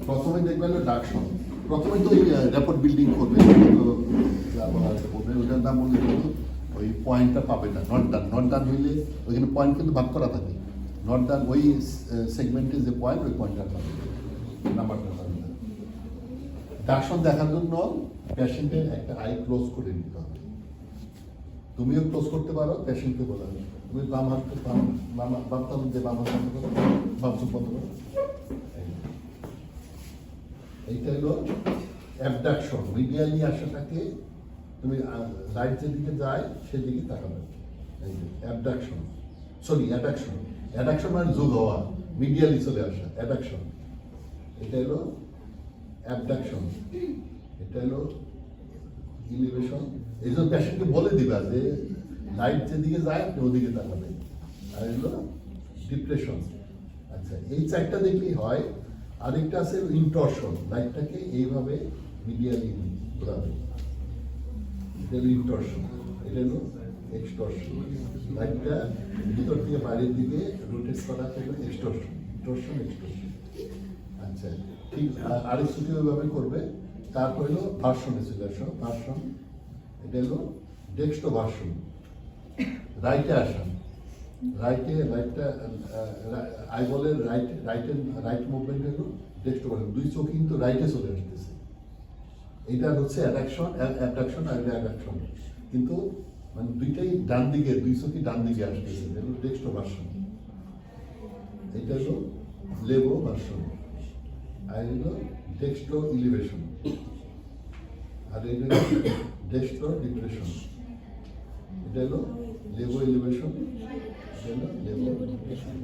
প্রথমে দেখবেন ডাকশন, প্রথমে তো ওই রেপোর্ট বিল্ডিং করবে, করবে ওইটার নাম বললে কিন্তু ওই পয়েন্টটা পাবে না, নট ডান। নট ডান হইলে ওইখানে পয়েন্ট কিন্তু ভাগ করা থাকে, নট ডান ওই সেগমেন্টে যে পয়েন্ট, ওই পয়েন্টটা পাবে, নাম্বারটা পাবে না। ডাকশন দেখার জন্য পেশেন্টের একটা আই ক্লোজ করে নিতে হবে। তুমিও ক্লোজ করতে পারো, পেশেন্টকে বলা হবে তুমি বাম হাতকে বাম হাত দিয়ে বাম হাত বন্ধ করো, বাম চোখ বন্ধ করো। এইটা হলো অ্যাবডাকশন, মিডিয়ালি আসাটাকে তুমি রাইট যেদিকে যায় সেদিকে তাকাবে। Abduction, sorry addiction. অ্যাডাকশন মানে যোগ হওয়া, মিডিয়ালি চলে আসা, অ্যাডাকশন। এটা হলো অ্যাবডাকশন, এটা হলো ইলিভেশন। এই জন্য পেশেন্টকে বলে দিবা যে লাইট যেদিকে যায় আপনি ওদিকে তাকাবেন। আর হলো ডিপ্রেশন। আচ্ছা, এই চারটা দেখলেই হয়। আরেকটা আছে ইন্টর্শন, লাইটটাকে এইভাবে মিডিয়ালি ঘোরাবে, এটা হলো ইন্টর্শন। এটা হলো এক্সটর্শন, লাইটটা ভিতর থেকে বাইরের দিকে রোটেট করাকে হলো এক্সটর্শন। ইন্টর্শন, এক্সটর্শন। আচ্ছা, ঠিক আরেকটু ওইভাবে করবে। তারপর হলো ভার্সনে চলে আসো, ভার্সন। এটা হলো ডেক্সটো ভার্সন, রাইটে আসা, রাইটটা আই বলে রাইট মুভমেন্ট হলো ডেক্সটো ভার্সন। দুই চোখ কিন্তু রাইটে চলে আসতেছে। এইটা হচ্ছে অ্যাডাকশন আর অ্যাডাকশন, কিন্তু মানে দুইটাই ডান দিকে, দুই চোখই ডান দিকে আসতেছে, এটা হলো ডেক্সটো ভার্সন। এটা হলো লেভো ভার্সন, আর হলো ডেক্সটো ইলিভেশন, আর এটা হলো ডেক্সটো ডিপ্রেশন। এটা হলো লেভো এলিভেশন, এটা হলো লেভো ডিপ্রেশন।